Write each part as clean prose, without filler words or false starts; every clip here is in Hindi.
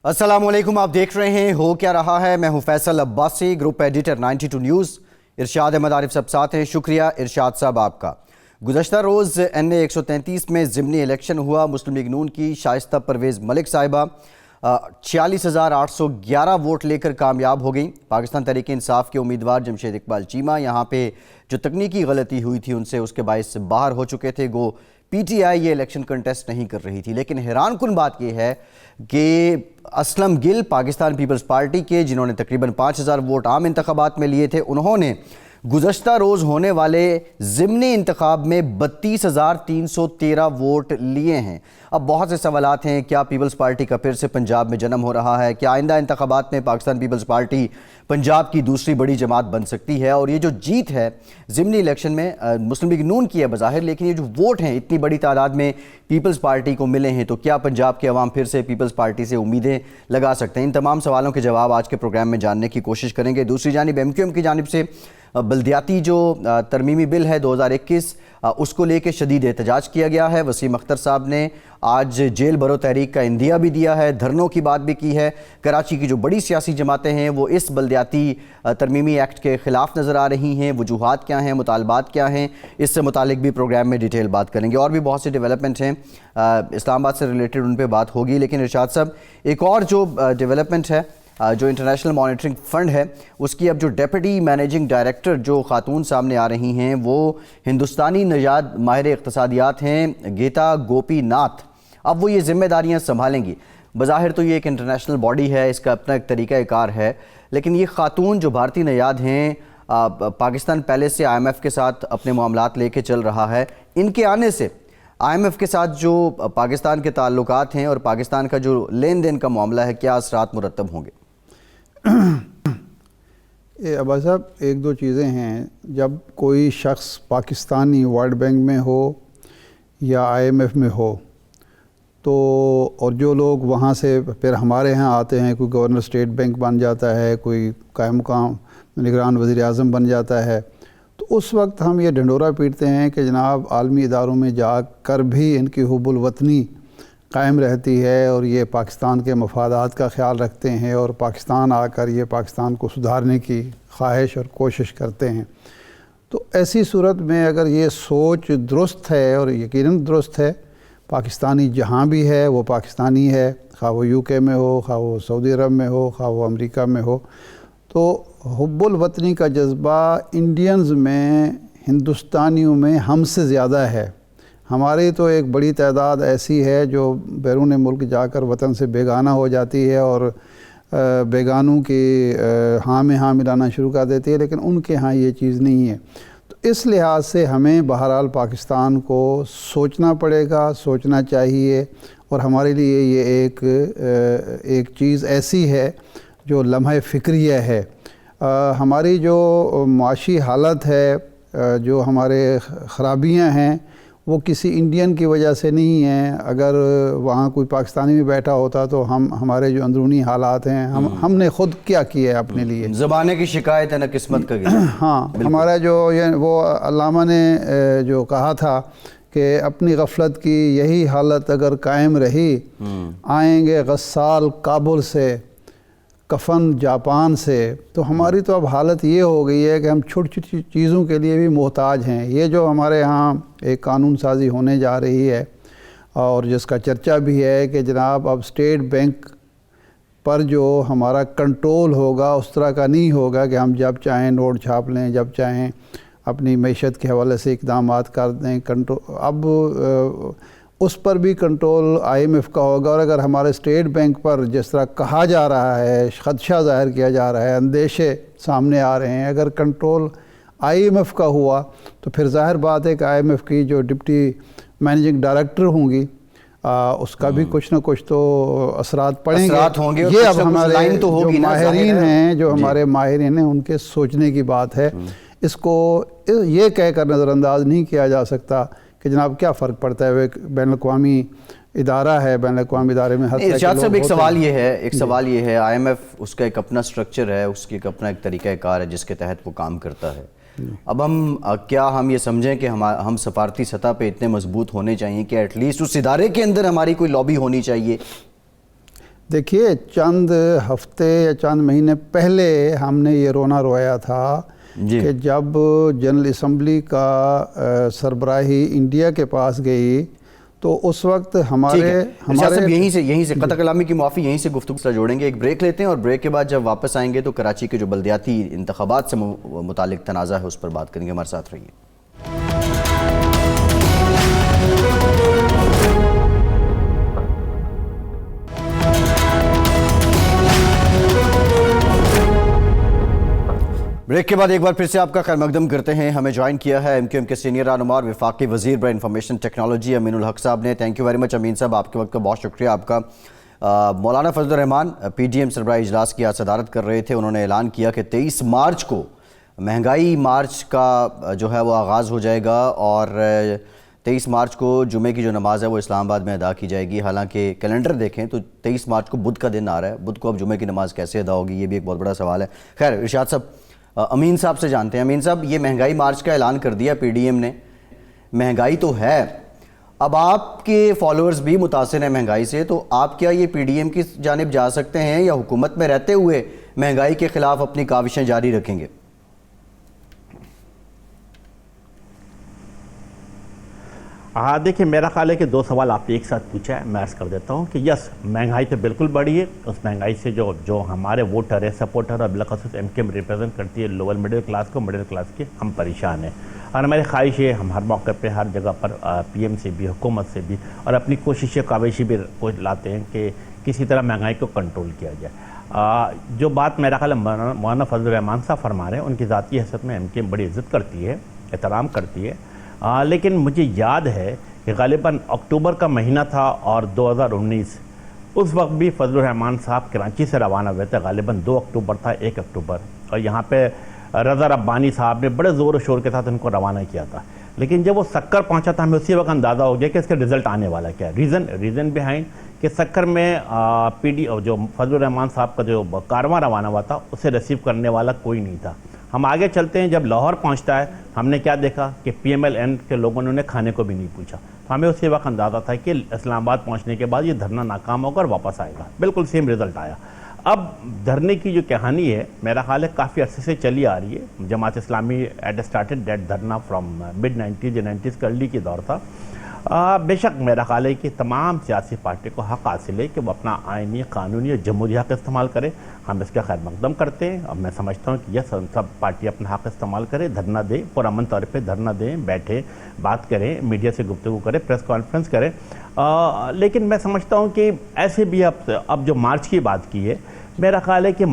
अस्सलामुअलैकुम, आप देख रहे हैं हो क्या रहा है। मैं हूं Faisal Abbasi, group editor 92 news. Irshad Ahmad Arif सब साथ हैं। शुक्रिया इरशाद साहब आपका। गुज़श्ता रोज़ NA 133 में ज़िमनी इलेक्शन हुआ। मुस्लिम लीग नून की शाइस्ता परवेज़ मलिक साहिबा 46,811 वोट लेकर कामयाब हो गई। पाकिस्तान तहरीक इंसाफ के उम्मीदवार जमशेद इकबाल चीमा यहाँ पे जो तकनीकी गलती हुई थी उनसे उसके बायस बाहर हो चुके थे। गो PTI ये इलेक्शन कंटेस्ट नहीं कर रही थी। लेकिन हैरान कुन बात यह है कि असलम गिल पाकिस्तान पीपल्स पार्टी के, जिन्होंने तकरीबन 5,000 वोट आम इंतखाबात में लिए थे, उन्होंने गुज़श्ता रोज़ होने वाले ज़िमनी इंतखाब में 32,313 वोट लिए हैं। अब बहुत से सवालात हैं, क्या पीपल्स पार्टी का फिर से पंजाब में जन्म हो रहा है? क्या आइंदा इंतखाबात में पाकिस्तान पीपल्स पार्टी पंजाब की दूसरी बड़ी जमात बन सकती है? और ये जो जीत है ज़िमनी इलेक्शन में मुस्लिम लीग नून की है बज़ाहिर, लेकिन ये जो वोट हैं इतनी बड़ी तादाद में पीपल्स पार्टी को मिले हैं, तो क्या पंजाब के अवाम फिर से पीपल्स पार्टी से उम्मीदें लगा सकते हैं? इन तमाम सवालों के जवाब आज के प्रोग्राम में जानने की कोशिश करेंगे। दूसरी जानिब MQM की जानिब से बल्दियाती जो तरमीमी बिल है 2021 उसको लेके शदीद एहतजाज किया गया है। वसीम अख्तर साहब ने आज जेल भरो तहरीक का इंदिया भी दिया है, धरनों की बात भी की है। कराची की जो बड़ी सियासी जमातें हैं वो इस बल्दियाती तरमीमी एक्ट के ख़िलाफ़ नज़र आ रही हैं। वजूहात क्या हैं, मुतालबात क्या हैं, इससे मुतालिक भी प्रोग्राम में डिटेल बात करेंगे। और भी बहुत से डेवलपमेंट हैं, इस्लामाबाद से रिलेटेड उन पर बात होगी। लेकिन इरशाद साहब, एक और जो डेवलपमेंट है, जो इंटरनेशनल मॉनिटरिंग फ़ंड है उसकी अब जो डेप्यूटी मैनेजिंग डायरेक्टर जो खातून सामने आ रही हैं वो हिंदुस्तानी नजाद माहिर इक़्तिसादियात हैं गीता गोपीनाथ। अब वो ये जिम्मेदारियां संभालेंगी। बज़ाहिर तो ये एक इंटरनेशनल बॉडी है, इसका अपना एक तरीक़ा कार है, लेकिन ये खातून जो भारतीय नयाद हैं, पाकिस्तान पहले से IMF के साथ अपने मामलात लेके चल रहा है। इनके आने से IMF के साथ जो पाकिस्तान के ताल्लुकात हैं और पाकिस्तान का जो लेन देन का मामला है, क्या असरात मुरतब होंगे? अब्बास साहब, एक दो चीज़ें हैं। जब कोई शख्स पाकिस्तानी वर्ल्ड बैंक में हो या IMF में हो तो, और जो लोग वहाँ से फिर हमारे यहाँ आते हैं, कोई गवर्नर स्टेट बैंक बन जाता है, कोई कायम मकाम निगरान वज़ीर आज़म बन जाता है, तो उस वक्त हम ये ढंडोरा पीटते हैं कि जनाब आलमी इदारों में जाकर भी इनकी हुब्बुल वतनी कायम रहती है और ये पाकिस्तान के मफादात का ख्याल रखते हैं और पाकिस्तान आकर ये पाकिस्तान को सुधारने की ख्वाहिश और कोशिश करते हैं। तो ऐसी सूरत में अगर ये सोच दुरुस्त है, और यकीनन दुरुस्त है, पाकिस्तानी जहाँ भी है वो पाकिस्तानी है, खा वो UK में हो, खा वो सऊदी अरब में हो, खा वो अमेरिका में हो, तो हुब्बुल वतनी का जज्बा इंडियंस में, हिंदुस्तानियों में हमसे ज़्यादा है। हमारी तो एक बड़ी तादाद ऐसी है जो बैरून मुल्क जाकर वतन से बेगाना हो जाती है और बेगानों की हाँ में हाँ मिलाना शुरू कर देती है, लेकिन उनके यहाँ ये चीज़ नहीं है। तो इस लिहाज से हमें बहरहाल पाकिस्तान को सोचना पड़ेगा, सोचना चाहिए। और हमारे लिए ये एक चीज़ ऐसी है जो लम्हा फ़िक्रिया है। हमारी जो माशी हालत है, जो हमारे ख़राबियाँ हैं, वो किसी इंडियन की वजह से नहीं है। अगर वहाँ कोई पाकिस्तानी भी बैठा होता तो हमारे जो अंदरूनी हालात हैं, हमने ख़ुद क्या किया है अपने लिए। ज़बाने की शिकायत है ना किस्मत का गिला। हाँ, हमारा जो ये वो अल्लामा ने जो कहा था कि अपनी गफलत की यही हालत अगर कायम रही, आएंगे गस्साल काबुल से, कफन जापान से। तो हमारी तो अब हालत ये हो गई है कि हम छोटी छोटी चीज़ों के लिए भी मोहताज हैं। ये जो हमारे यहाँ एक कानून साजी होने जा रही है और जिसका चर्चा भी है कि जनाब अब स्टेट बैंक पर जो हमारा कंट्रोल होगा उस तरह का नहीं होगा कि हम जब चाहें नोट छाप लें, जब चाहें अपनी मैशत के हवाले से इक़दामात कर दें। कंट्रोल अब उस पर भी कंट्रोल IMF का होगा। और अगर हमारे स्टेट बैंक पर जिस तरह कहा जा रहा है, ख़दशा ज़ाहिर किया जा रहा है, अंदेशे सामने आ रहे हैं, अगर कंट्रोल IMF का हुआ तो फिर ज़ाहिर बात है कि IMF की जो डिप्टी मैनेजिंग डायरेक्टर होंगी उसका भी कुछ ना कुछ तो असरात पड़ेंगे। ये अब हमारे तो जो माहिरीन हैं, जो हमारे माहिरीन हैं, उनके सोचने की बात है। इसको ये कहकर नज़रअंदाज नहीं किया जा सकता कि जनाब क्या फ़र्क पड़ता है, वो एक बैनुल-अक़वामी इदारा है, बैनुल-अक़वामी इदारे में हर इरशाद साहब एक सवाल ये है IMF उसका एक अपना स्ट्रक्चर है, उसकी एक अपना एक तरीक़ा कार है जिसके तहत वो काम करता है। अब हम ये समझें कि हम सफारती सतह पे इतने मजबूत होने चाहिए कि एटलीस्ट उस इदारे के अंदर हमारी कोई लॉबी होनी चाहिए? देखिए, चंद हफ्ते या चंद महीने पहले हमने ये रोना रोया था कि जब जनरल असम्बली का सरबराही इंडिया के पास गई तो उस वक्त हमारे यहीं से कतल कलामी की माफ़ी यहीं से गुफ्तगू से जोड़ेंगे। एक ब्रेक लेते हैं और ब्रेक के बाद जब वापस आएंगे तो कराची के जो बल्दियाती इंतखाबात से मुतालिक तनाज़ा है उस पर बात करेंगे। हमारे साथ रहिए। ब्रेक के बाद एक बार फिर से आपका खैर मकदम करते हैं। हमें ज्वाइन किया है MQM के सीनियर रहनुमा और वफाकी वज़ीर बर इंफॉर्मेशन टेक्नोलॉजी अमीनुल हक साहब ने। थैंक यू वेरी मच अमीन साहब, आपके वक्त का बहुत शुक्रिया आपका। मौलाना फजलुर रहमान PDM सरबराह इजलास की आज सदारत कर रहे थे। उन्होंने ऐलान किया कि 23 मार्च को महंगाई मार्च का जो है वो आगाज़ हो जाएगा और 23 मार्च को जुमे की जो नमाज़ है वो इस्लामाबाद में अदा की जाएगी। हालांकि कैलेंडर देखें तो 23 मार्च को बुध का दिन आ रहा है। बुध को अब जुमे की नमाज़ कैसे अदा होगी, ये भी एक बहुत बड़ा सवाल है। खैर इरशाद साहब, अमीन साहब से जानते हैं। अमीन साहब, ये महंगाई मार्च का ऐलान कर दिया PDM ने, महंगाई तो है, अब आपके फॉलोअर्स भी मुतासिर हैं महंगाई से, तो आप क्या ये PDM की जानिब जा सकते हैं या हुकूमत में रहते हुए महंगाई के खिलाफ अपनी काविशें जारी रखेंगे? हाँ, देखिए, मेरा ख्याल है कि दो सवाल आपने एक साथ पूछा है, मैं अर्ज़ कर देता हूँ कि यस, महंगाई तो बिल्कुल बढ़ी है। उस महंगाई से जो हमारे वोटर है, सपोर्टर और बिलखसूस MQM रिप्रेजेंट करती है लोअर मिडिल क्लास को, मिडिल क्लास के हम परेशान हैं। और हमारी ख्वाहिश है हम हर मौके पे हर जगह पर PM से भी, हुकूमत से भी और अपनी कोशिशें काविशी भी लाते हैं कि किसी तरह महंगाई को कंट्रोल किया जाए। जो बात मेरा ख्याल मौलाना फजलुर रहमान साहब फरमा रहे हैं, उनकी ज़ाती हैसियत में MQM बड़ी इज़्ज़त करती है, एहतराम करती है। लेकिन मुझे याद है कि ग़ालिबन अक्टूबर का महीना था और 2019, उस वक्त भी फजलुर रहमान साहब कराची से रवाना हुए थे। ग़ालिबन 2 अक्टूबर था, 1 अक्टूबर, और यहाँ पे रज़ा रब्बानी साहब ने बड़े ज़ोर शोर के साथ उनको रवाना किया था। लेकिन जब वो सक्कर पहुँचा था, हमें उसी वक्त अंदाज़ा हो गया कि इसका रिज़ल्ट आने वाला क्या है। रीज़न बिहाइंड कि सक्कर में जो फजलुर रहमान साहब का जो कारवां रवाना हुआ था उसे रिसीव करने वाला कोई नहीं था। हम आगे चलते हैं, जब लाहौर पहुंचता है, हमने क्या देखा कि PMLN के लोगों ने उन्हें खाने को भी नहीं पूछा। तो हमें उसी वक्त अंदाज़ा था कि इस्लामाबाद पहुंचने के बाद ये धरना नाकाम होकर वापस आएगा। बिल्कुल सेम रिज़ल्ट आया। अब धरने की जो कहानी है, मेरा ख्याल है काफ़ी अरसे से चली आ रही है। Jamaat Islami add started that धरना फ्राम मिड-90s या 90s का अर्ली की दौर था। बेशक मेरा ख्याल है कि तमाम सियासी पार्टी को हक़ हासिल है कि वो अपना आइनी, कानूनी और जमहूरी हक़ इस्तेमाल करे। हम इसका खैर मकदम करते हैं और मैं समझता हूँ कि यह सब पार्टी अपना हक़ इस्तेमाल करे, धरना दे, पुरअमन तौर पे धरना दें, बैठे बात करें, मीडिया से गुफ्तगू करें, प्रेस कॉन्फ्रेंस करें। लेकिन मैं समझता हूँ कि ऐसे भी अब जो मार्च की बात की है, मेरा ख्याल है कि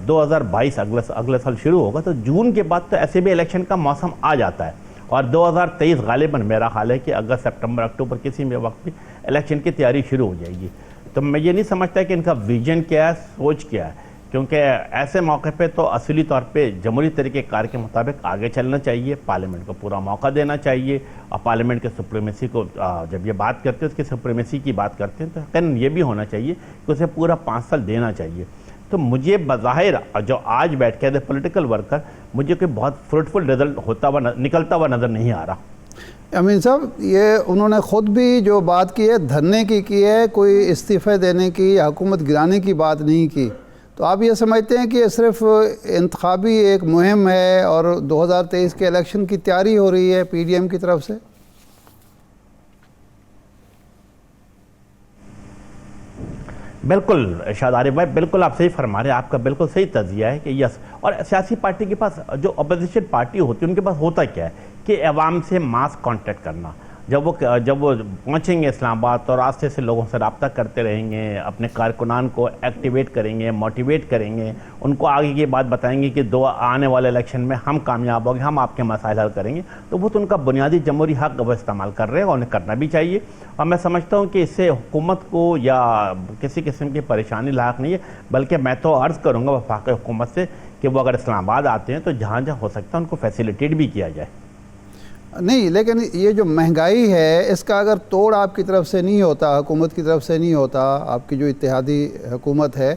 2022 अगले साल शुरू होगा, तो जून के बाद तो ऐसे भी इलेक्शन का मौसम आ जाता है और 2023 ग़ालिबन मेरा ख्याल है कि अगस्त, सितंबर, अक्टूबर किसी भी वक्त भी इलेक्शन की तैयारी शुरू हो जाएगी। तो मैं ये नहीं समझता कि इनका विजन क्या है, सोच क्या है, क्योंकि ऐसे मौके पे तो असली तौर पे जमहूरी तरीके कार के मुताबिक आगे चलना चाहिए, पार्लियामेंट को पूरा मौका देना चाहिए और पार्लियामेंट के सुप्रीमेसी को जब ये बात करते हैं, उसकी सुप्रीमेसी की बात करते हैं, तो यकीनन ये भी होना चाहिए कि उसे पूरा 5 साल देना चाहिए। तो मुझे बज़ाहिर जो आज बैठ के पॉलिटिकल वर्कर, मुझे कोई बहुत फ्रूटफुल रिजल्ट निकलता हुआ नज़र नहीं आ रहा। अमीन साहब, ये उन्होंने ख़ुद भी जो बात की है धरने की है, कोई इस्तीफ़े देने की या हुकूमत गिराने की बात नहीं की। तो आप ये समझते हैं कि ये सिर्फ इंतखाबी एक मुहिम है और 2023 के इलेक्शन की तैयारी हो रही है PDM की तरफ से? बिल्कुल इरशाद आरिफ भाई, बिल्कुल आप सही फरमा रहे हैं। आपका बिल्कुल सही तज़िया है कि यस, और सियासी पार्टी के पास, जो अपोजिशन पार्टी होती है, उनके पास होता क्या है कि अवाम से मास कांटेक्ट करना। जब वो पहुँचेंगे इस्लामाबाद तो रास्ते से लोगों से रब्ता करते रहेंगे, अपने कारकुनान को एक्टिवेट करेंगे, मोटिवेट करेंगे, उनको आगे की बात बताएंगे कि आने वाले इलेक्शन में हम कामयाब होंगे, हम आपके मसाइल हल करेंगे। तो वो तो उनका बुनियादी जमहूरी हक़ वो इस्तेमाल कर रहे हैं और उन्हें करना भी चाहिए। और मैं समझता हूँ कि इससे हुकूमत को या किसी किस्म की परेशानी लायक नहीं है, बल्कि मैं तो अर्ज़ करूँगा वफाकी हुकूमत से कि वो अगर इस्लामाबाद आते हैं तो जहाँ जहाँ हो सकता है उनको फैसिलिटेट भी किया जाए। नहीं, लेकिन ये जो महंगाई है इसका अगर तोड़ आपकी तरफ से नहीं होता, हुकूमत की तरफ से नहीं होता, आपकी जो इत्तेहादी हुकूमत है,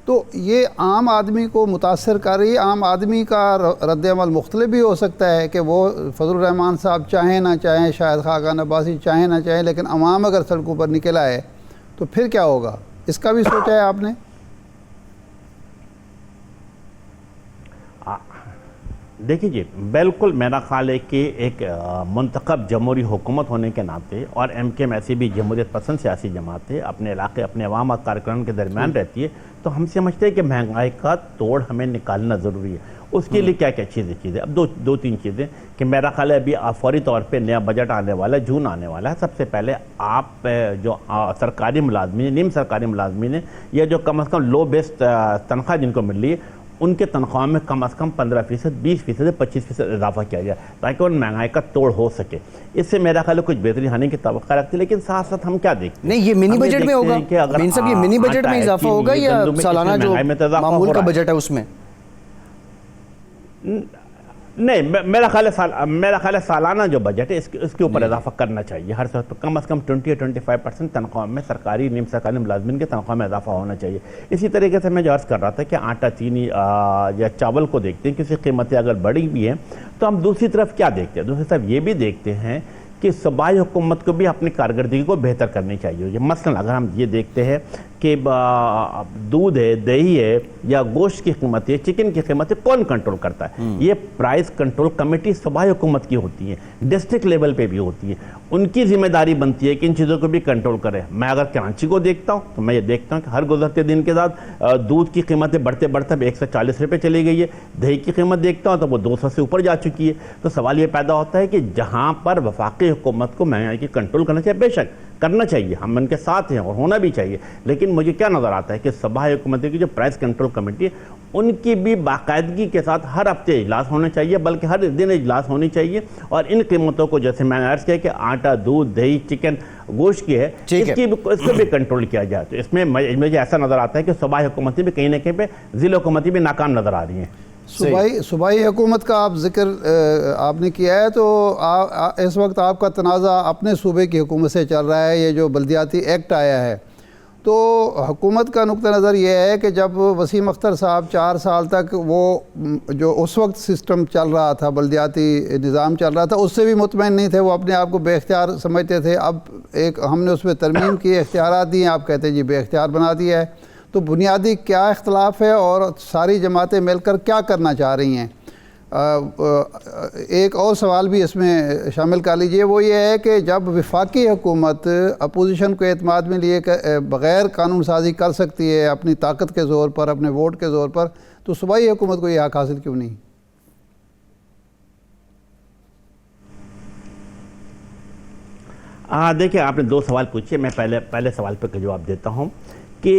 तो ये आम आदमी को मुतासर कर रही है। आम आदमी का रद्द-ए-अमल मुख्तलिफ भी हो सकता है कि वो फजलुर रहमान साहब चाहें ना चाहें, शायद खाकान अब्बासी चाहें ना चाहें, लेकिन अवाम अगर सड़कों पर निकल आए तो फिर क्या होगा? इसका भी सोचा है आपने? देखिए जी, बिल्कुल मेरा ख्याल है कि एक मुंतखब जमहूरी हुकूमत होने के नाते, और MKM ऐसी भी जमहूरियत पसंद सियासी जमात है, अपने इलाके अपने अवाम और कार्यक्रम के दरमियान रहती है, तो हम समझते हैं कि महंगाई का तोड़ हमें निकालना ज़रूरी है। उसके लिए क्या क्या चीज़ें अब दो तीन चीज़ें कि मेरा ख्याल है अभी फौरी तौर पे नया बजट आने वाला है, जून आने वाला है। सबसे पहले आप जो सरकारी मुलाजमीन, निम सरकारी मुलाजमीन है, या जो कम अज़ कम लो बेस तनख्वाह जिनको मिल रही है, उनके तनख्वाह में कम अज़ कम 15%, 20%, 25% इजाफा किया जाए ताकि उन महंगाई का तोड़ हो सके। इससे मेरा ख्याल है कुछ बेहतरी आने की तवक्का रखती है। लेकिन साथ साथ हम क्या देखते हैं, नहीं, ये मिनी बजट में होगा, मीन साहब, ये मिनी बजट में इजाफा होगा या सालाना जो मामूल का बजट है उसमें? नहीं, मेरा ख्याल है सालाना जो बजट है इसके ऊपर इजाफा करना चाहिए। हर साल कम से कम 20 या 25% तनख्वाह में सरकारी निम सरकारी मुलाजमिन के तनख्वाह में इजाफा होना चाहिए। इसी तरीके से मैं जो अर्ज़ कर रहा था कि आटा, चीनी या चावल को देखते हैं कि उसकी कीमतें अगर बढ़ी भी हैं, तो हम दूसरी तरफ क्या देखते हैं, दूसरी तरफ ये भी देखते हैं कि सूबाई हुकूमत को भी अपनी कारकर्दगी को बेहतर करनी चाहिए। मसलन अगर हम ये देखते हैं कि दूध है, दही है, या गोश्त की कीमत है, चिकन की कीमत है, कौन कंट्रोल करता है? ये प्राइस कंट्रोल कमेटी सूबाई हुकूमत की होती है, डिस्ट्रिक्ट लेवल पे भी होती है। उनकी जिम्मेदारी बनती है कि इन चीज़ों को भी कंट्रोल करें। मैं अगर कराची को देखता हूँ तो मैं ये देखता हूँ कि हर गुजरते दिन के साथ दूध की कीमतें बढ़ते बढ़ते 140 रुपये चली गई है। दही की कीमत देखता हूँ तो वो 200 से ऊपर जा चुकी है। तो सवाल ये पैदा होता है कि जहाँ पर वफाकी हुकूमत को महंगाई की कंट्रोल करना चाहिए, बेशक करना चाहिए, हम उनके साथ हैं और होना भी चाहिए, लेकिन मुझे क्या नज़र आता है कि सूबाई हुकूमत की जो प्राइस कंट्रोल कमेटी है, उनकी भी बाकायदगी के साथ हर हफ्ते इजलास होने चाहिए, बल्कि हर दिन इजलास होनी चाहिए। और इन कीमतों को, जैसे मैंने अर्ज़ किया कि आटा, दूध, दही, चिकन, गोश्त की है, इसको भी कंट्रोल किया जाए। तो इसमें मुझे ऐसा नज़र आता है कि सूबाई हुकूमतें भी कहीं ना कहीं पे ज़िला हुकूमतें भी नाकाम नज़र आ रही हैं। सूबाई हुकूमत का आप जिक्र आपने किया है, तो इस वक्त आपका तनाज़ा अपने सूबे की हुकूमत से चल रहा है। ये जो बल्दियाती एक्ट आया है, तो हुकूमत का नुक्ता नज़र ये है कि जब वसीम अख्तर साहब 4 साल तक वो जो उस वक्त सिस्टम चल रहा था, बल्दियाती निज़ाम चल रहा था, उससे भी मुतमईन नहीं थे, वो अपने आप को बेख्तियार समझते थे। अब एक हमने उसमें तरमीम की, इख्तियारात दिए, आप कहते हैं जी बेख्तियार बना दिया है। तो बुनियादी क्या इख्तलाफ है और सारी जमातें मिलकर क्या करना चाह रही हैं? एक और सवाल भी इसमें शामिल कर लीजिए, वो ये है कि जब वफाकी हुकूमत अपोजिशन को एतमाद में लिए बग़ैर कानून साजी कर सकती है अपनी ताकत के ज़ोर पर, अपने वोट के ज़ोर पर, तो सूबाई हुकूमत को ये हक़ हासिल क्यों नहीं? देखिए, आपने 2 सवाल पूछे, मैं पहले सवाल पर जवाब देता हूँ कि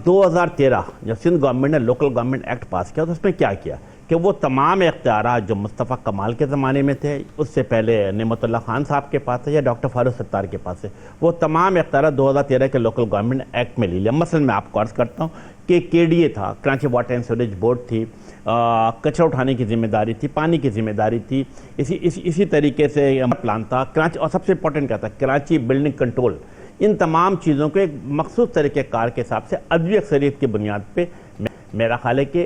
2013 जब सिंध गवर्नमेंट ने लोकल गवर्नमेंट एक्ट पास किया, तो उसमें क्या किया कि वो तमाम इख्तियारात जो मुस्तफ़ा कमाल के ज़माने में थे, उससे पहले नेमतुल्लाह खान साहब के पास है या डॉक्टर फारूक सत्तार के पास है, वो तमाम इख्तियारात 2013 के लोकल गवर्नमेंट एक्ट में ले लिया। मसलन मैं आपको अर्ज़ करता हूँ कि KDA था, Karachi water and sewerage board थी, कचरा उठाने की जिम्मेदारी थी, पानी की जिम्मेदारी थी, इसी तरीके से प्लान था कराची, और सबसे इंपॉर्टेंट क्या था, कराची बिल्डिंग कंट्रोल। इन तमाम चीज़ों को एक मखसूस तरीक़ेकार के हिसाब से अदबी अक्सरियत की बुनियाद पे मेरा ख्याल है कि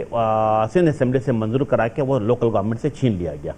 सिंध असम्बली से मंजूर करा के वो लोकल गवर्नमेंट से छीन लिया गया।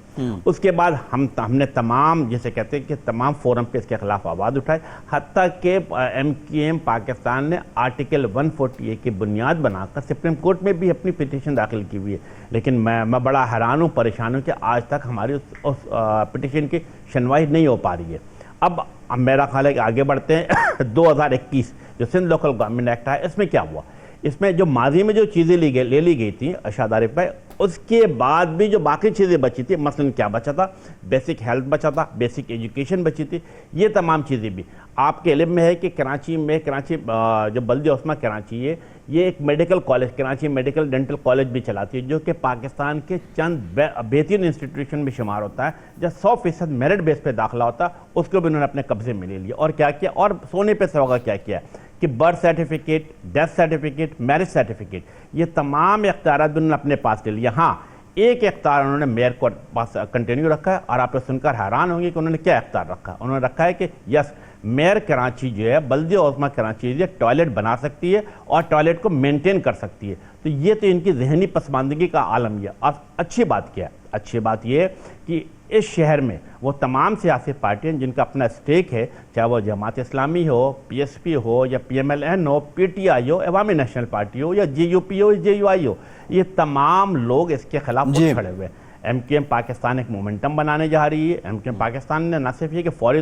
उसके बाद हमने तमाम, जैसे कहते हैं कि तमाम फोरम पे इसके खिलाफ आवाज़ उठाई, हत्ता कि MKM पाकिस्तान ने आर्टिकल 140A की बुनियाद बनाकर सुप्रीम कोर्ट में भी अपनी पिटीशन दाखिल की हुई है। लेकिन मैं बड़ा हैरान हूँ, परेशान हूँ कि आज तक हमारी उस पिटीशन की सुनवाई नहीं हो पा रही है। अब मेरा ख्याल है कि आगे बढ़ते हैं। 2021 जो सिंध लोकल गवर्नमेंट एक्ट है, इसमें क्या हुआ, इसमें जो माजी में जो चीज़ें ले ली गई थी अशादारी पर, उसके बाद भी जो बाकी चीज़ें बची थी, मसलन क्या बचा था, बेसिक हेल्थ बचा था, बेसिक एजुकेशन बची थी, ये तमाम चीज़ें भी आपके इल्म में है कि कराची जो बल्दी उस्मा कराची है, ये एक medical college, Karachi medical dental college भी चलाती है, जो कि पाकिस्तान के चंद बेहतरीन इंस्टीट्यूशन में शुमार होता है, जब 100% मेरिट बेस पे दाखिला होता है, उसको भी उन्होंने अपने कब्जे में ले लिया। और क्या किया, और सोने पे सुहागा क्या किया कि birth certificate, death certificate, marriage certificate, ये तमाम इख्तियारात भी उन्होंने अपने पास ले लिया। हाँ, एक इख्तियार उन्होंने मेयर को पास कंटिन्यू रखा है, और आप सुनकर हैरान होंगे कि उन्होंने क्या इख्तियार रखा है। उन्होंने रखा है कि यस, मेयर कराची जो है, बल्दी उस्मा कराची जो टॉयलेट बना सकती है और टॉयलेट को मेंटेन कर सकती है। तो ये तो इनकी जहनी पसमानदगी का आलम है। और अच्छी बात क्या है, अच्छी बात यह है कि इस शहर में वो तमाम सियासी पार्टियां जिनका अपना स्टेक है, चाहे वो जमात इस्लामी हो, पीएसपी हो या पीएमएलएन हो, पीटीआई हो, अवामी नेशनल पार्टी हो या जेयूपी हो, जेयूआई हो, ये तमाम लोग इसके खिलाफ उठ खड़े हुए हैं। एमकेएम पाकिस्तान एक मोमेंटम बनाने जा रही है। एमकेएम पाकिस्तान ने न सिर्फ ये कि फौरी,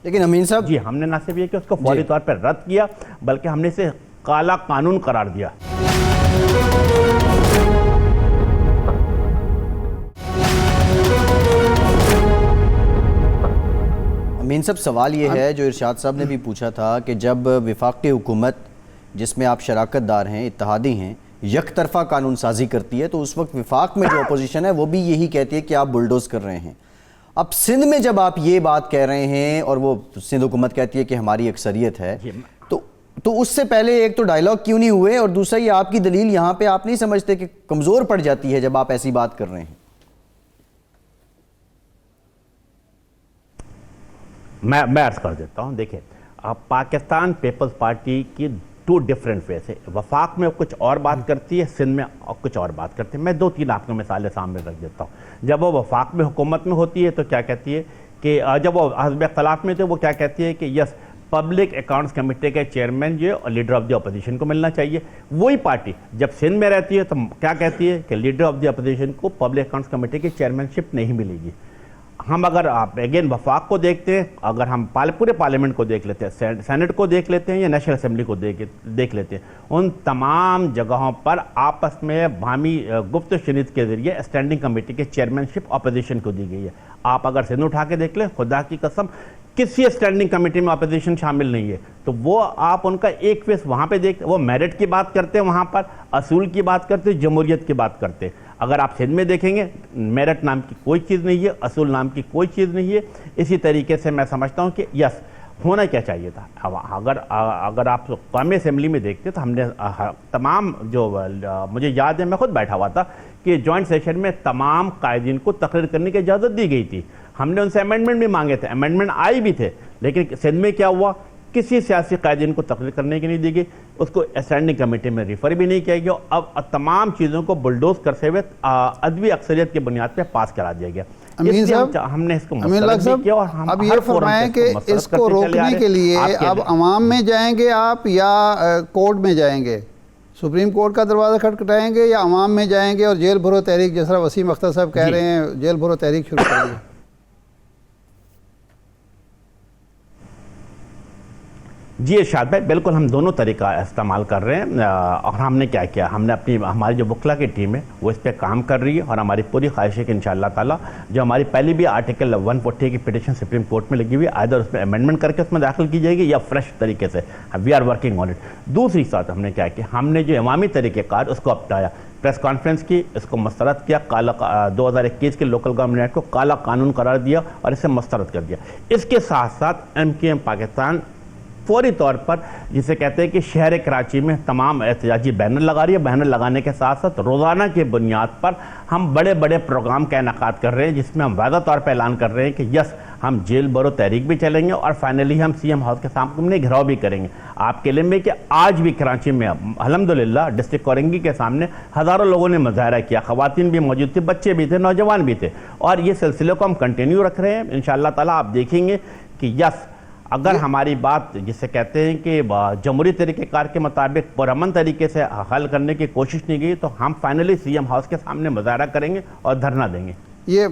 लेकिन अमीन साहब जी, हमने न सिर्फ ये कि उसको फौरी तौर पर रद्द किया, बल्कि हमने इसे काला कानून करार दिया। अमीन साहब, सवाल ये है जो इरशाद साहब ने भी पूछा था कि जब विफाकी हुकूमत जिसमें आप शराकतदार हैं, इत्तेहादी हैं, यक तरफा कानून साजी करती है तो उस वक्त विफाक में जो अपोजिशन है वो भी यही कहती है कि आप बुलडोज कर रहे हैं। अब सिंध में जब आप ये बात कह रहे हैं और वो सिंध हुकूमत कहती है कि हमारी अक्सरियत है, तो उससे पहले एक तो डायलॉग क्यों नहीं हुए, और दूसरा ये आपकी दलील यहाँ पे आप नहीं समझते कि कमज़ोर पड़ जाती है जब आप ऐसी बात कर रहे हैं? मैं अर्ज कर देता हूँ। देखिए, अब पाकिस्तान पीपल्स पार्टी की टू डिफरेंट फेस है। वफाक में कुछ और बात करती है, सिंध में और कुछ और बात करती है। मैं 2-3 आपको मिसालें सामने रख देता हूँ। जब वो वफाक में हुकूमत में होती है तो क्या कहती है कि जब वो हज़ब इख्तिलाफ में थे वो क्या कहती है कि यस, पब्लिक अकाउंट्स कमेटी के चेयरमैन जो और लीडर ऑफ द अपोजिशन को मिलना चाहिए। वही पार्टी जब सिंध में रहती है तो क्या कहती है कि लीडर ऑफ द अपोजिशन को पब्लिक अकाउंट्स कमेटी की चेयरमैनशिप नहीं मिलेगी। हम अगर आप अगेन वफाक को देखते हैं, अगर हम पूरे पार्लियामेंट को देख लेते हैं, सेनेट को देख लेते हैं या नेशनल असेंबली को देख लेते हैं, उन तमाम जगहों पर आपस में बाहमी गुफ्त शनीद के जरिए स्टैंडिंग कमेटी के चेयरमैनशिप अपोजिशन को दी गई है। आप अगर सिंध उठा के देख लें, खुदा की कसम किसी स्टैंडिंग कमेटी में अपोजिशन शामिल नहीं है। तो वो आप उनका एक फेस वहाँ पे देखते, वो मेरिट की बात करते हैं, वहाँ पर असूल की बात करते हैं, जमहूरियत की बात करते हैं। अगर आप सिंध में देखेंगे, मेरिट नाम की कोई चीज़ नहीं है, असूल नाम की कोई चीज़ नहीं है। इसी तरीके से मैं समझता हूँ कि यस, होना क्या चाहिए था। अगर आप कौमी असेंबली में देखते तो हमने तमाम जो मुझे याद है, मैं खुद बैठा हुआ था कि जॉइंट सेशन में तमाम कायदीन को तकरीर करने की इजाज़त दी गई थी। हमने उनसे अमेंडमेंट भी मांगे थे, अमेंडमेंट आई भी थे, लेकिन सिंध में क्या हुआ, किसी सियासी कायदीन को तकरीर करने की नहीं दी गई, उसको स्टैंडिंग कमेटी में रिफर भी नहीं किया गया। अब तमाम चीज़ों को बुलडोज करते हुए अदबी अक्सरियत की बुनियाद पर पास करा दिया गया। अमीन साहब, हमने इसको किया और हम अब ये फरमाएं कि इसको रोकने के लिए अब अवाम में जाएंगे आप या कोर्ट में जाएंगे, सुप्रीम कोर्ट का दरवाज़ा खटखटाएंगे या अवाम में जाएंगे और जेल भरो तहरीक, जैसा वसीम अख्तर साहब कह रहे हैं, जेल भरो तहरीक शुरू करेंगे? जी इरशाद भाई, बिल्कुल हम दोनों तरीका इस्तेमाल कर रहे हैं। और हमने क्या किया, हमने हमारी जो वकला की टीम है वो इस पर काम कर रही है और हमारी पूरी ख्वाहिश है कि इंशाअल्लाह ताला जो हमारी पहली भी आर्टिकल 140 की पिटिशन सुप्रीम कोर्ट में लगी हुई है, आइदर उसमें अमेंडमेंट करके उसमें दाखिल की जाएगी या फ्रेश तरीके से। We are working on it. दूसरी साथ हमने क्या किया, हमने जो अवामी तरीक़ेकार उसको अपनाया, प्रेस कॉन्फ्रेंस की, इसको मस्तरद किया, 2021 के लोकल गवर्नमेंट एक्ट को काला कानून करार दिया और इसे मस्तरद कर दिया। इसके साथ साथ एमकेएम पाकिस्तान फौरी तौर पर जिसे कहते हैं कि शहर कराची में तमाम एहतजाजी बैनर लगा रही है। बैनर लगाने के साथ साथ रोज़ाना की बुनियाद पर हम बड़े बड़े प्रोग्राम का इनेकाद कर रहे हैं, जिसमें हम वादा तौर पर ऐलान कर रहे हैं कि यस, हम जेल भरो तहरीक भी चलेंगे और फाइनली हम सीएम हाउस के सामने घेराव भी करेंगे। आपके लिए में कि आज भी कराची में अल्हम्दुलिल्लाह डिस्ट्रिक्ट कोरंगी के सामने हज़ारों लोगों ने मुजाहरा किया, ख़वातीन भी मौजूद थी, बच्चे भी थे, नौजवान भी थे, और ये सिलसिले को हम कंटिन्यू रख रहे हैं। इंशाअल्लाह ताला आप देखेंगे कि यस, अगर हमारी बात जिसे कहते हैं कि जमहूरी तरीक़ेकार के मुताबिक पुरअमन तरीके से हल करने की कोशिश नहीं गई तो हम फाइनली सीएम हाउस के सामने मुजाहरा करेंगे और धरना देंगे। ये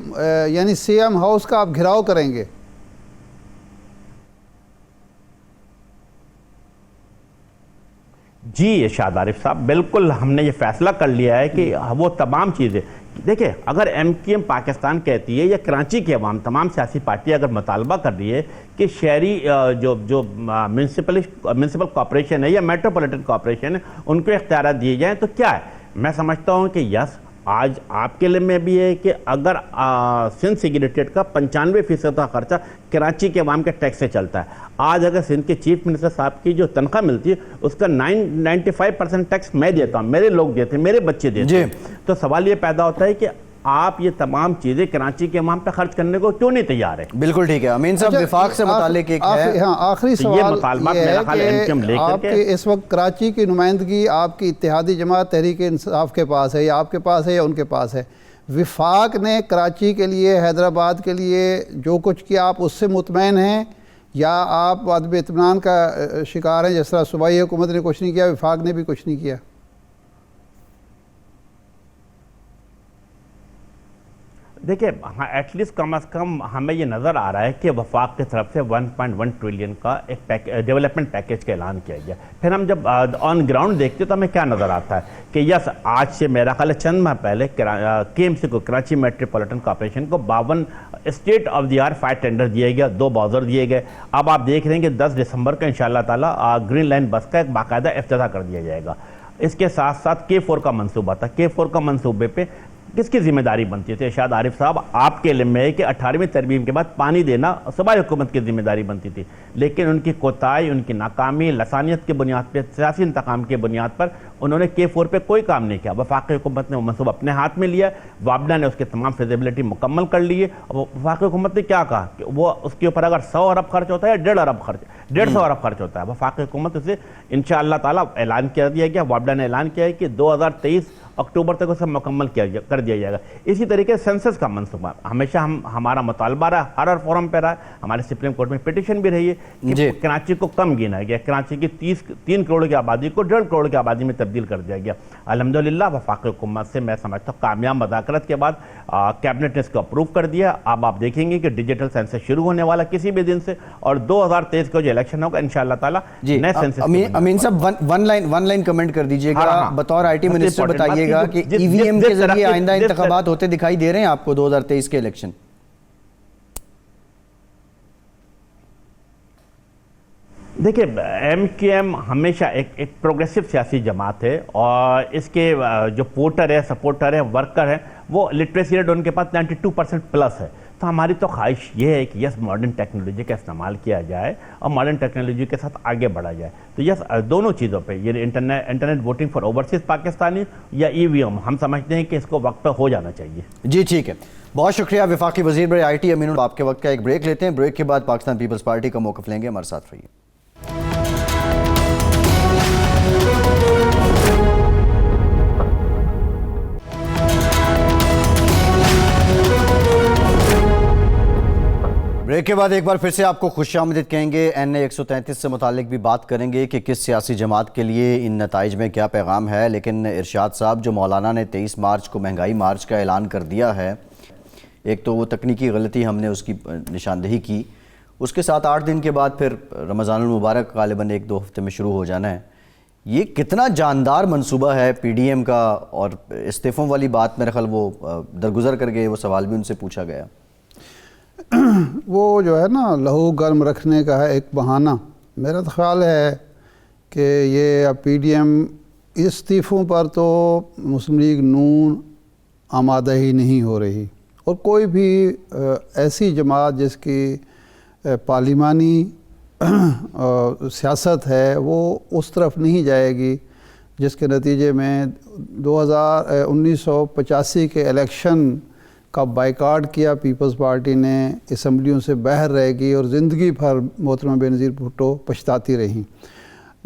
यानी सीएम हाउस का आप घेराव करेंगे? जी इरशाद आरिफ साहब, बिल्कुल हमने ये फैसला कर लिया है कि वो तमाम चीज़ें, देखिए, अगर एमकेएम पाकिस्तान कहती है या कराची की अवाम तमाम सियासी पार्टियाँ अगर मुतालबा कर रही है कि शहरी जो म्यूनसिपल कॉर्पोरेशन है या मेट्रोपॉलिटन कॉर्पोरेशन है उनको इख्तियार दिए जाएँ, तो क्या है, मैं समझता हूँ कि यस, आज आपके लिए में भी है कि अगर सिंध सेक्रेटेरिएट का 95% का खर्चा कराची के अवाम के टैक्स से चलता है। आज अगर सिंध के चीफ मिनिस्टर साहब की जो तनख्वाह मिलती है उसका 95% टैक्स मैं देता हूँ, मेरे लोग देते हैं, मेरे बच्चे देते हैं। तो सवाल ये पैदा होता है कि आप ये तमाम चीज़ें कराची के अवाम पे खर्च करने को क्यों नहीं तैयार है? बिल्कुल ठीक है। अमीन साहब, विफाक से मुतालिक एक है, हाँ, आखिरी सवाल ये है कि आपके इस वक्त कराची की नुमाइंदगी आपकी इत्तेहादी जमात तहरीक इंसाफ के पास है या आपके पास है या उनके पास है? विफाक ने कराची के लिए, हैदराबाद के लिए जो कुछ किया, आप उससे मुतमैन हैं या आप अदब इत्मीनान का शिकार हैं? जिस तरह सूबाई हुकूमत ने कुछ नहीं किया, विफाक ने भी कुछ नहीं किया। देखिए, हाँ, एटलीस्ट कम से कम हमें ये नज़र आ रहा है कि वफाक की तरफ से 1.1 ट्रिलियन का एक डेवलपमेंट पैकेज का ऐलान किया गया। फिर हम जब ऑन ग्राउंड देखते हैं तो हमें क्या नज़र आता है कि यस, आज से मेरा ख्याल है चंद माह पहले KMC को, कराची मेट्रोपॉलिटन कॉर्पोरेशन को 52 state of the art 5 tender दिए गए, 2 बाउजर दिए गए। अब आप देख रहे हैं कि 10 दिसंबर को इंशाअल्लाह ताला ग्रीन लाइन बस का एक बाकायदा इफ्तिताह कर दिया जाएगा। इसके साथ साथ K4 का मंसूबा था। K4 का मंसूबे पे किसकी जिम्मेदारी बनती थी? इरशाद आरिफ साहब, आपके इल्म में है कि 18वीं तरमीम के बाद पानी देना सूबाई हुकूमत की जिम्मेदारी बनती थी, लेकिन उनकी कोताही, उनकी नाकामी, लसानियत की बुनियाद पर, सियासी इंतकाम की बुनियाद पर उन्होंने K4 पे कोई काम नहीं किया। वफाकी हुकूमत ने वो मनसूबा अपने हाथ में लिया, वाबडा ने उसके तमाम फिजिबिलिटी मुकम्मल कर लिए। वफाकी हुकूमत ने क्या कहा कि वो उसके ऊपर अगर 100 अरब खर्च होता है या 1.5 अरब खर्च होता है, वफाकी हुकूमत उसे इंशाअल्लाह ताला ऐलान कर दिया गया। वाबडा ने ऐलान किया है कि 2023 अक्टूबर तक उसे मुकम्मल कर दिया जाएगा। इसी तरीके से सेंसस का मनसूबा हमेशा हमारा मुतालबा रहा, हर फोरम पर रहा, हमारे सुप्रीम कोर्ट में पिटीशन भी रही है कि कराची को कम गिना गया, कराची की 3 करोड़ की आबादी को 1.5 करोड़ की आबादी में तब्दील कर दिया गया। अल्हम्दुलिल्लाह वफाकी हुकूमत से मैं समझता हूँ कामयाब मुज़ाकरत के बाद कैबिनेट ने इसको अप्रूव कर दिया। अब आप देखेंगे कि डिजिटल सेंसस शुरू होने वाला किसी भी दिन से, और 2023 का जो इलेक्शन होगा इंशाअल्लाह ताला नए सेंसस। अमीन साहब, वन लाइन कमेंट कर दीजिएगा, बतौर IT मिनिस्टर बताइएगा कि EVM के जरिए आइंदा इंतखाबात होते दिखाई दे रहे हैं आपको 2023 के इलेक्शन? देखिए, MKM हमेशा एक प्रोग्रेसिव सियासी जमात है, और इसके जो वोटर है, सपोर्टर है, वर्कर है, वो लिटरेसी रेट उनके पास 92% प्लस है। तो हमारी तो ख्वाहिश ये है कि यस, मॉडर्न टेक्नोलॉजी का इस्तेमाल किया जाए और मॉडर्न टेक्नोलॉजी के साथ आगे बढ़ा जाए। तो यस, दोनों चीज़ों पे, ये internet voting for overseas Pakistani या EVM, हम समझते हैं कि इसको वक्त पर हो जाना चाहिए। जी ठीक है, बहुत शुक्रिया वफाकी वज़ीर बरे IT अमीनुल। आपके वक्त का एक ब्रेक लेते हैं, ब्रेक के बाद पाकिस्तान पीपल्स पार्टी का मौक़िफ़ लेंगे, हमारे साथ रहिए। ब्रेक के बाद एक बार फिर से आपको खुशामदीद कहेंगे। NA 133 से मुतालिक भी बात करेंगे कि किस सियासी जमात के लिए इन नताइज में क्या पैगाम है। लेकिन इरशाद साहब, जो मौलाना ने 23 मार्च को महंगाई मार्च का ऐलान कर दिया है, एक तो वो तकनीकी गलती हमने उसकी निशानदेही की, उसके 7-8 दिन के बाद फिर रमज़ानुल मुबारक गालिबन 1-2 हफ्ते में शुरू हो जाना है। ये कितना जानदार मंसूबा है PDM का? और इस्तीफ़ों वाली बात मेरे ख्याल वो दरगुजर कर गए, वो सवाल भी उनसे पूछा गया। वो जो है ना, लहू गर्म रखने का है एक बहाना। मेरा तो ख्याल है कि ये अब PDM इस्तीफ़ों पर तो मुस्लिम लीग नून आमादा ही नहीं हो रही, और कोई भी ऐसी जमात जिसकी पार्लिमानी सियासत है वो उस तरफ नहीं जाएगी, जिसके नतीजे में 1985 के इलेक्शन का बाइकाट किया पीपल्स पार्टी ने, असम्बलियों से बाहर रहेगी और ज़िंदगी भर मोहतरमा बेनज़ीर भुट्टो पछताती रहीं।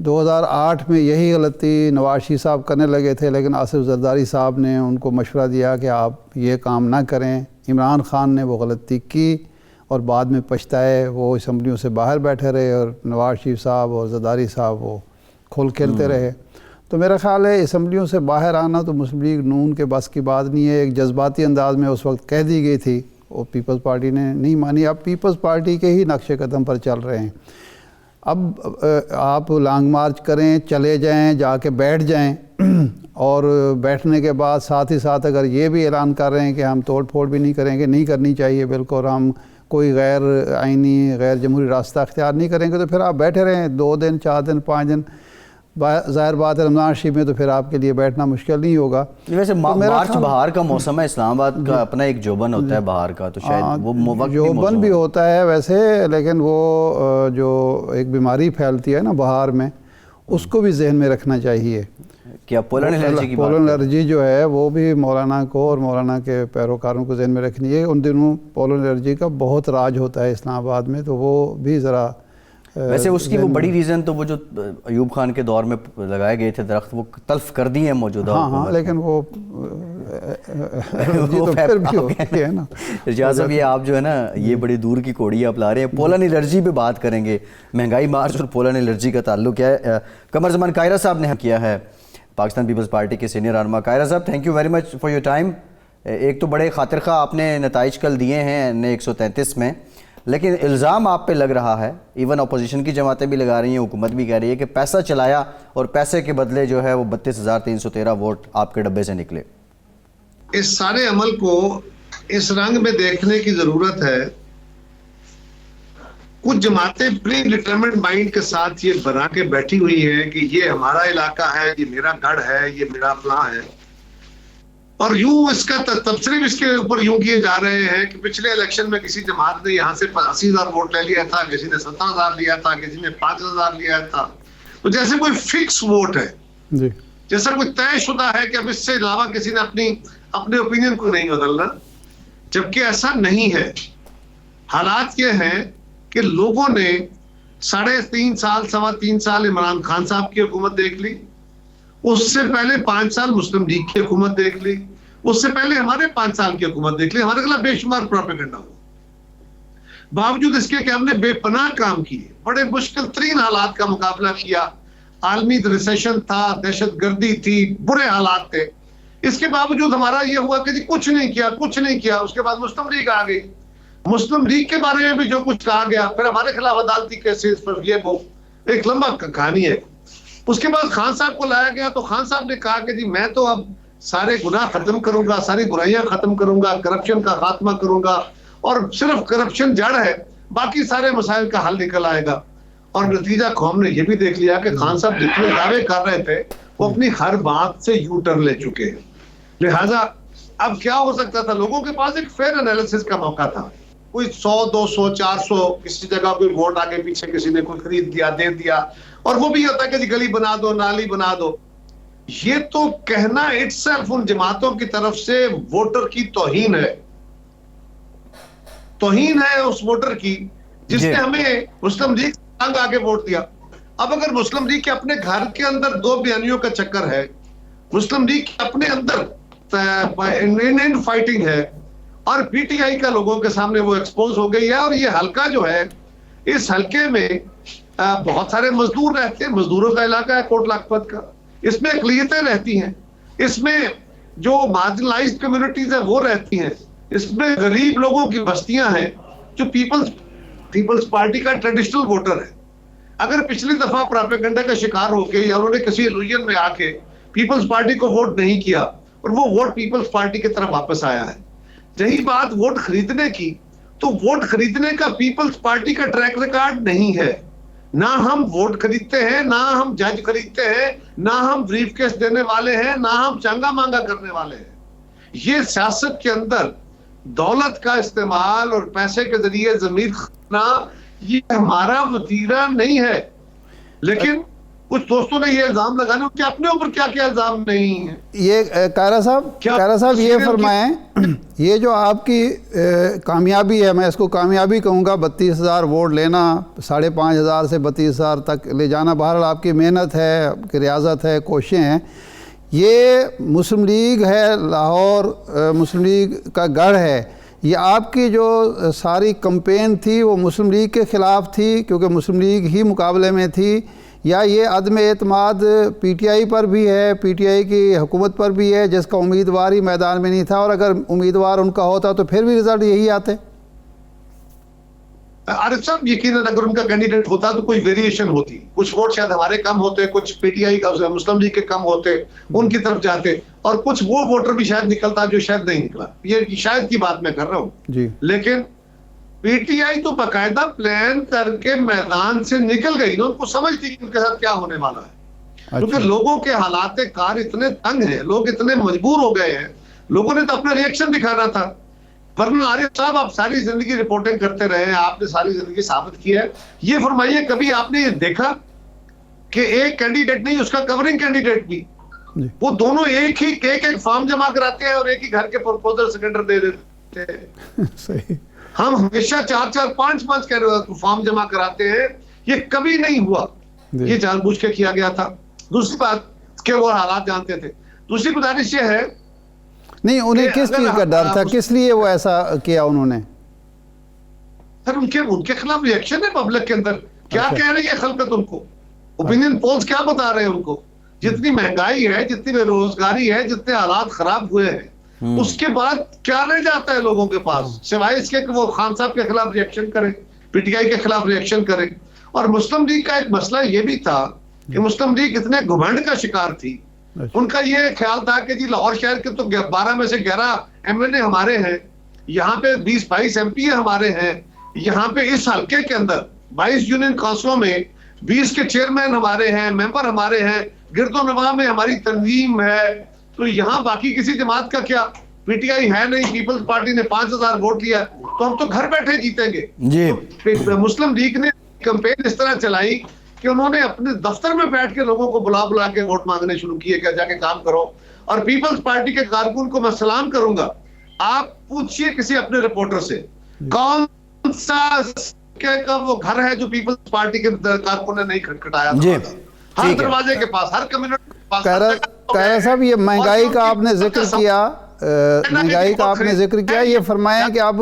2008 में यही गलती नवाज शरीफ साहब करने लगे थे, लेकिन आसिफ जरदारी साहब ने उनको मशवरा दिया कि आप ये काम ना करें। इमरान खान ने वो गलती की और बाद में पछताए, वो असम्बलियों से बाहर बैठे रहे और नवाज शरीफ साहब और जरदारी साहब वो खोल खेलते रहे। तो मेरा ख़्याल है असम्बलियों से बाहर आना तो मुस्लिम लीग नून के बस की बात नहीं है। एक जज्बाती अंदाज में उस वक्त कह दी गई थी, और पीपल्स पार्टी ने नहीं मानी। अब पीपल्स पार्टी के ही नक्शे कदम पर चल रहे हैं। अब आप लॉन्ग मार्च करें, चले जाएं, जाके बैठ जाएं, और बैठने के बाद साथ ही साथ अगर ये भी ऐलान कर रहे हैं कि हम तोड़ फोड़ भी नहीं करेंगे, नहीं करनी चाहिए बिल्कुल, हम कोई गैर आइनी गैर जमहूरी रास्ता अख्तियार नहीं करेंगे, तो फिर आप बैठे रहें 2 दिन 4 दिन 5 दिन। ज़ाहिर बात है रमज़ान शरीफ में तो फिर आपके लिए बैठना मुश्किल नहीं होगा। वैसे तो मार्च बहार का मौसम है, इस्लामाबाद का अपना एक जोबन होता है बहार का, तो शायद वो जोबन भी होता है वैसे, लेकिन वो जो एक बीमारी फैलती है ना बहार में, उसको भी जहन में रखना चाहिए। क्या पोलन एलर्जी की पोलन एलर्जी जो है वो भी मौलाना को और मौलाना के पैरोकारों को जहन में रखनी है। उन दिनों पोलन एलर्जी का बहुत राज होता है इस्लामाबाद में, तो वो भी ज़रा वैसे उसकी वो बड़ी रीज़न तो वो जो अयूब खान के दौर में लगाए गए थे दरख्त, वो तल्फ कर दिए हैं मौजूदा। हाँ, लेकिन वो जी तो फिर भी होती है ना। रियाज साहब, ये आप जो है ना, ये बड़ी दूर की कौड़ी आप ला रहे हैं। पोलन एलर्जी पे बात करेंगे। महंगाई मार्च और पोलन एलर्जी का ताल्लुक है। कमर जमान कायरा साहब ने किया है, पाकिस्तान पीपल्स पार्टी के सीनियर रहनुमा। कायरा साहब, thank you very much for your time. एक तो बड़े खातिर खा आपने नताइज कल दिए हैं NA 133 में, लेकिन इल्ज़ाम आप पे लग रहा है, इवन अपोजिशन की जमातें भी लगा रही हैं, हुकूमत भी कह रही है कि पैसा चलाया और पैसे के बदले जो है वो 32,313 वोट आपके डब्बे से निकले। इस सारे अमल को इस रंग में देखने की जरूरत है। कुछ जमातें प्री डिटरमिन्ड माइंड के साथ ये बना के बैठी हुई हैं कि ये हमारा इलाका है, ये मेरा गढ़ है, ये मेरा फलां है, और यूं इसका तबसरे भी इसके ऊपर यूं किए जा रहे हैं कि पिछले इलेक्शन में किसी जमात ने यहाँ से 80,000 वोट ले लिया था, किसी ने 17,000 लिया था, किसी ने 5,000 लिया था। तो जैसे कोई फिक्स वोट है जी, जैसा कोई तयशुदा है कि अब इससे अलावा किसी ने अपने ओपिनियन को नहीं बदलना, जबकि ऐसा नहीं है। हालात ये हैं कि लोगों ने 3.5 साल 3.25 साल इमरान खान साहब की हुकूमत देख ली, उससे पहले 5 साल मुस्लिम लीग की हुकूमत देख ली, उससे पहले हमारे 5 साल की हुकूमत देख ली। हमारे खिलाफ बेशुमार प्रोपेगेंडा हुआ। बावजूद इसके कि हमने बेपनाह काम किए, बड़े मुश्किल तरीन हालात का मुकाबला किया, आलमी रिसेशन था, दहशतगर्दी थी, बुरे हालात थे, इसके बावजूद हमारा ये हुआ कि जी कुछ नहीं किया। उसके बाद मुस्लिम लीग आ गई, मुस्लिम लीग के बारे में भी जो कुछ कहा गया, फिर हमारे खिलाफ अदालती केसेस पर, ये वो एक लंबा कहानी है। उसके बाद खान साहब को लाया गया तो खान साहब ने कहा कि जी मैं तो अब सारे गुनाह खत्म करूंगा, सारी बुराइयां खत्म करूंगा, करप्शन का खात्मा करूंगा, और सिर्फ करप्शन जड़ है, बाकी सारे मसाइल का हल निकल आएगा। और नतीजा कौम ने यह भी देख लिया कि खान साहब जितने दावे कर रहे थे वो अपनी हर बात से यू टर्न ले चुके हैं। लिहाजा अब क्या हो सकता था, लोगों के पास एक फेयर एनालिसिस का मौका था। कोई 100, 200, 400 किसी जगह कोई वोट आगे पीछे किसी ने कोई खरीद दिया, दे दिया, और वो भी होता है कि गली बना दो, नाली बना दो। ये तो कहना इटसेल्फ उन जमातों की तरफ से वोटर की तौहीन है उस वोटर की जिसने हमें मुस्लिम लीग संग आगे वोट दिया। अब अगर मुस्लिम लीग के अपने घर के अंदर 2 बयानियों का चक्कर है, मुस्लिम लीग के अपने अंदर इन फाइटिंग है, और पीटीआई का लोगों के सामने वो एक्सपोज हो गई है, और ये हल्का जो है, इस हल्के में बहुत सारे मजदूर रहते हैं, मजदूरों का इलाका है कोट लखपत का, इसमें अकलियतें रहती हैं, इसमें जो मार्जिनलाइज्ड कम्युनिटीज है वो रहती हैं, इसमें गरीब लोगों की बस्तियां हैं जो पीपल्स पार्टी का ट्रेडिशनल वोटर है। अगर पिछली दफा प्रोपेगेंडा का शिकार होके या उन्होंने किसी इल्यूजन में आके पीपल्स पार्टी को वोट नहीं किया और वो वोट पीपल्स पार्टी की तरफ वापस आया है। रही बात वोट खरीदने की, तो वोट खरीदने का पीपल्स पार्टी का ट्रैक रिकॉर्ड नहीं है। ना हम वोट खरीदते हैं, ना हम जज खरीदते हैं, ना हम ब्रीफकेस देने वाले हैं, ना हम चंगा मांगा करने वाले हैं। ये सियासत के अंदर दौलत का इस्तेमाल और पैसे के जरिए जमीर खरीदना, ये हमारा वतीरा नहीं है। लेकिन कुछ दोस्तों ने ये इल्जाम लगाने कि अपने ऊपर क्या क्या इल्जाम नहीं है। ये कायरा साहब ये फरमाएं, ये जो आपकी कामयाबी है, मैं इसको कामयाबी कहूँगा, 32,000 वोट लेना, 5,500 से 32,000 तक ले जाना, बहरहाल आपकी मेहनत है, आपकी रियाजत है, कोशिशें हैं। ये मुस्लिम लीग है, लाहौर मुस्लिम लीग का गढ़ है। ये आपकी जो सारी कैंपेन थी वो मुस्लिम लीग के ख़िलाफ़ थी क्योंकि मुस्लिम लीग ही मुकाबले में थी, या ये अदम एतमाद पीटीआई पर भी है, पीटीआई की हुकूमत पर भी है जिसका उम्मीदवार ही मैदान में नहीं था, और अगर उम्मीदवार उनका होता तो फिर भी रिजल्ट यही आते? आरिफ साहब, यकीनन अगर उनका कैंडिडेट होता तो कोई वेरिएशन होती, कुछ वोट शायद हमारे कम होते, कुछ पीटीआई का मुस्लिम लीग के कम होते, उनकी तरफ जाते, और कुछ वो वोटर भी शायद निकलता जो शायद नहीं निकला। ये शायद की बात मैं कर रहा हूँ जी। लेकिन पीटीआई तो बाकायदा प्लान करके मैदान से निकल गई ना, उनको समझ थी कि उनके साथ क्या होने वाला है। क्योंकि लोगों के हालात कार इतने तंग हैं, लोग इतने मजबूर हो गए हैं, लोगों ने तो अपना रिएक्शन दिखाना था। वरना आरिफ साहब, आप सारी जिंदगी रिपोर्टिंग करते रहे हैं, आपने सारी जिंदगी साबित किया है। ये फरमाइए, कभी आपने ये देखा कि एक कैंडिडेट नहीं, उसका कवरिंग कैंडिडेट भी, वो दोनों एक फॉर्म जमा कराते हैं और एक ही घर के प्रपोजल सेकेंडर दे देते हैं। सही। हम हमेशा 4-4, 5-5 फॉर्म जमा कराते हैं, ये कभी नहीं हुआ। ये जानबूझ के किया गया था। दूसरी बात कि वो हालात जानते थे। दूसरी गुजारिश ये है नहीं, उन्हें कि किस अगर चीज़ का डर था, आप- किस लिए वो ऐसा किया उन्होंने? सर उनके खिलाफ रिएक्शन है पब्लिक के अंदर। क्या अच्छा। कह रही है खलकत उनको? ओपिनियन पोल्स क्या बता रहे हैं उनको? जितनी महंगाई है, जितनी बेरोजगारी है, जितने हालात खराब हुए हैं, उसके बाद क्या रह जाता है लोगों के पास सिवाय इसके कि वो खान साहब के खिलाफ रिएक्शन करें, पीटीआई के खिलाफ रिएक्शन करें। और मुस्लिम लीग का एक मसला ये भी था कि मुस्लिम लीग इतने घमंड का शिकार थी, उनका ये ख्याल था कि जी लाहौर शहर के तो 12 में से 11 एमएलए हमारे हैं, यहाँ पे 20-22 एमपी हमारे हैं, यहाँ पे इस हल्के के अंदर 22 यूनियन काउंसिलों में 20 के चेयरमैन हमारे हैं, मेंबर हमारे हैं, गिरदोनवा में हमारी तंजीम है, तो यहाँ बाकी किसी जमात का क्या? पीटीआई है नहीं, पीपल्स पार्टी ने 5000 वोट लिया, तो हम तो घर बैठे जीतेंगे जी। तो मुस्लिम लीग ने कैंपेन इस तरह चलाई कि उन्होंने अपने दफ्तर में बैठ के लोगों को बुला बुला के वोट मांगने शुरू किए कि जाके काम करो। और पीपल्स पार्टी के कारकुन को मैं सलाम करूंगा, आप पूछिए किसी अपने रिपोर्टर से कौन सा का वो घर है जो पीपल्स पार्टी के कारकुन ने नहीं खटखटाया जी, था। हर ठीक है। दरवाजे के पास, हर कम्युनिटी के पास, कायरा साहब, ये महंगाई का आपने जिक्र किया, महंगाई का आपने जिक्र किया, ये फरमाया कि अब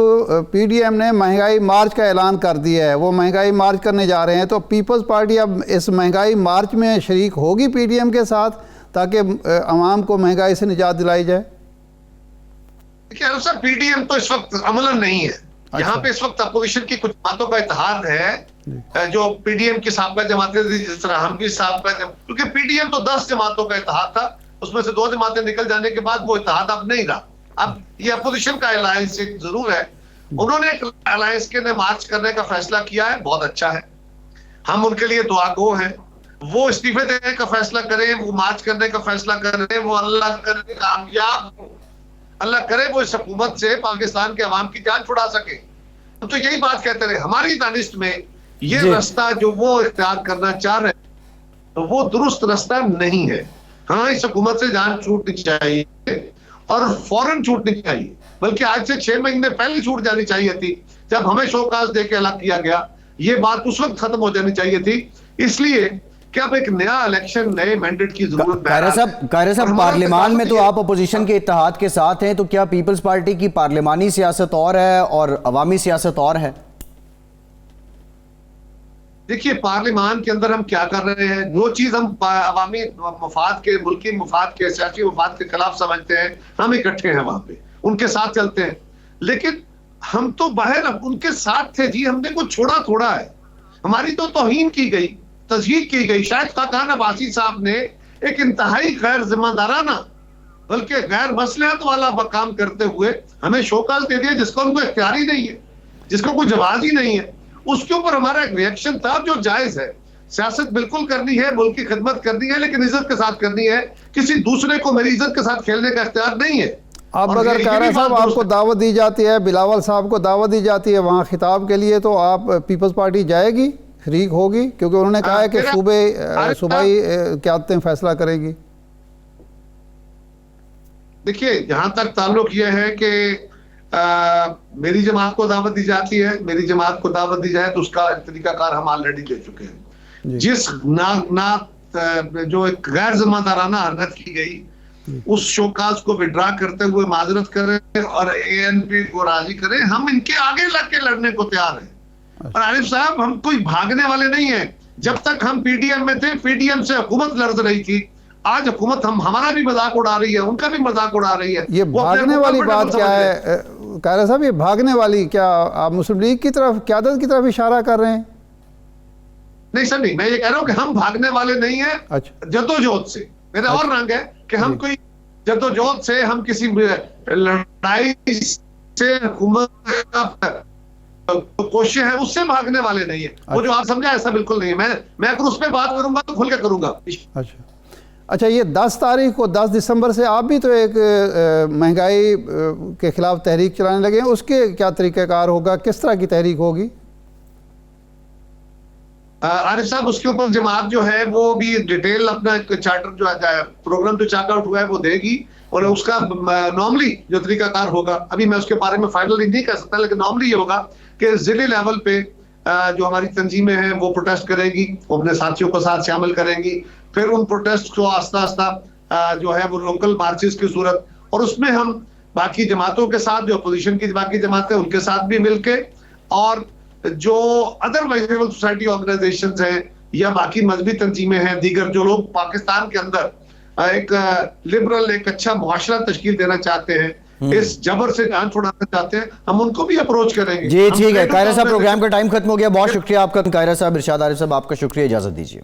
पीडीएम ने महंगाई मार्च का ऐलान कर दिया है, वो महंगाई मार्च करने जा रहे हैं, तो पीपल्स पार्टी अब इस महंगाई मार्च में शरीक होगी पीडीएम के साथ, ताकि अवाम को महंगाई से निजात दिलाई जाए? देखिए सर, पीडीएम तो इस वक्त अमलन नहीं है। यहाँ पे इस वक्त अपोजिशन की कुछ बातों का इत्तेहाद है जो पीडीएम की साबका जमातें थी, जिस तरह हम भी साबका, क्योंकि पीडीएम तो 10 जमातों का इत्तेहाद था, उसमें से 2 जमातें निकल जाने के बाद वो इत्तेहाद अब नहीं रहा। अब ये अपोजिशन का अलायंस जरूर है, उन्होंने एक अलायंस के लिए मार्च करने का फैसला किया है, बहुत अच्छा है, हम उनके लिए दुआगो हैं। वो इस्तीफे देने का फैसला करें, वो मार्च करने का फैसला करें, वो अल्लाह करे कामयाब हो, अल्लाह करे वो इस हुकूमत से पाकिस्तान के अवाम की जान छुड़ा सके। तो यही बात कहते रहे, हमारी दानिश में ये रास्ता जो वो इख्तियार करना चाह रहे हैं तो वो दुरुस्त रास्ता नहीं है। हाँ, इस हुकूमत से जान छूटनी चाहिए और फौरन छूटनी चाहिए, बल्कि आज से 6 महीने पहले छूट जानी चाहिए थी, जब हमें शोकाज देके अलग किया गया। ये बात उस वक्त खत्म हो जानी चाहिए थी, इसलिए कि अब एक नया इलेक्शन, नए मैंडेट की जरूरत है। कायरा साहब, पार्लियामान में तो आप अपोजिशन के इत्तेहाद के साथ हैं, तो क्या पीपल्स पार्टी की पार्लियामानी सियासत और है और अवामी सियासत और है? देखिए, पार्लियामान के अंदर हम क्या कर रहे हैं, जो चीज हम अवामी मफाद के, मुल्की मफाद के, सियासी मफाद के खिलाफ समझते हैं, हम इकट्ठे हैं वहां पे, उनके साथ चलते हैं। लेकिन हम तो बाहर उनके साथ थे जी, हमने कुछ छोड़ा थोड़ा है। हमारी तो तौहीन की गई, तज़हीक की गई। शायद खाकान अब्बासी साहब ने एक इंतहाई गैर जिम्मेदाराना बल्कि गैर मसलहत वाला काम करते हुए हमें शोकाज दे दिया, जिसको उनको इख्तियार ही नहीं है, जिसको कोई जवाब ही नहीं है। उसके ऊपर हमारा एक रिएक्शन था जो जायज है। सियासत बिल्कुल करनी है, मुल्क की खिदमत करनी है, लेकिन इज्जत के साथ करनी है। किसी दूसरे को मेरी इज्जत के साथ खेलने का इख्तियार नहीं है। अब अगर कायरा साहब आपको दावत दी जाती है, बिलावल साहब को दावत दी जाती है वहाँ खिताब के लिए, तो आप पीपल्स पार्टी जाएगी, शरीक होगी? क्योंकि उन्होंने कहा है कि सूबाई क़यादतें फैसला करेगी। देखिए, जहां तक ताल्लुक यह है कि मेरी जमात को दावत दी जाती है, मेरी जमात को दावत दी जाए तो उसका तरीकाकार हम ऑलरेडी दे चुके हैं। जिस जो एक गैर जिम्मेदाराना हरकत की गई, उस शोकाज को विड्रा करते हुए माजरत करें और एएनपी को राजी करें। हम इनके आगे लग के लड़ने को तैयार हैं। और आरिफ साहब, हम कोई भागने वाले नहीं हैं। जब तक हम पीडीएम में थे, पीडीएम से हुकूमत लड़ रही थी, आज हुकूमत हमारा भी मजाक उड़ा रही है, उनका भी मजाक उड़ा रही है। ये भागने वाली बात क्या है कायरा साहब? ये भागने वाली, क्या आप मुस्लिम लीग की तरफ, क़यादत की तरफ इशारा कर रहे हैं? नहीं सर, नहीं, मैं ये कह रहा हूँ कि हम भागने वाले नहीं है। अच्छा। जद्दोजहद से मेरा और रंग है कि हम कोई जद्दोजहद से, हम किसी लड़ाई से, हुकूमत का कोशिश है उससे भागने वाले नहीं है। वो जो आप समझा ऐसा बिल्कुल नहीं है। मैं अगर उस पर बात करूंगा तो खुल के करूंगा। अच्छा, ये 10 तारीख को, 10 दिसंबर से आप भी तो एक महंगाई के खिलाफ तहरीक चलाने लगे हैं, उसके क्या तरीक़ाकार होगा, किस तरह की तहरीक होगी? आरिफ साहब, उसके ऊपर जमात जो है वो भी डिटेल अपना चार्टर जो है, प्रोग्राम जो चार्ट आउट हुआ है वो देगी, और उसका नॉर्मली जो तरीकाकार होगा, अभी मैं उसके बारे में फाइनली नहीं कह सकता, लेकिन नॉर्मली ये होगा कि जिले लेवल पे जो हमारी तंजीमें हैं वो प्रोटेस्ट करेगी, वो अपने साथियों को साथ शामिल करेंगी। फिर उन प्रोटेस्ट को आस्ता आस्ता जो है वो लोकल मार्चेस की सूरत और उसमें हम बाकी जमातों के साथ, जो अपोजिशन की बाकी जमातें उनके साथ भी मिलके, और जो अदर सिविल सोसाइटी ऑर्गेनाइजेशंस हैं या बाकी मजहबी तंजीमें हैं, दीगर जो लोग पाकिस्तान के अंदर एक लिबरल, एक अच्छा मुआशरा तश्कील देना चाहते हैं, इस जबर से जान छुड़ाना चाहते हैं, हम उनको भी अप्रोच करेंगे। जी ठीक है कायरा साहब, प्रोग्राम का टाइम खत्म हो गया। बहुत शुक्रिया आपका कायरा साहब, इरशाद आरिफ साहब, आपका शुक्रिया, इजाजत दीजिए।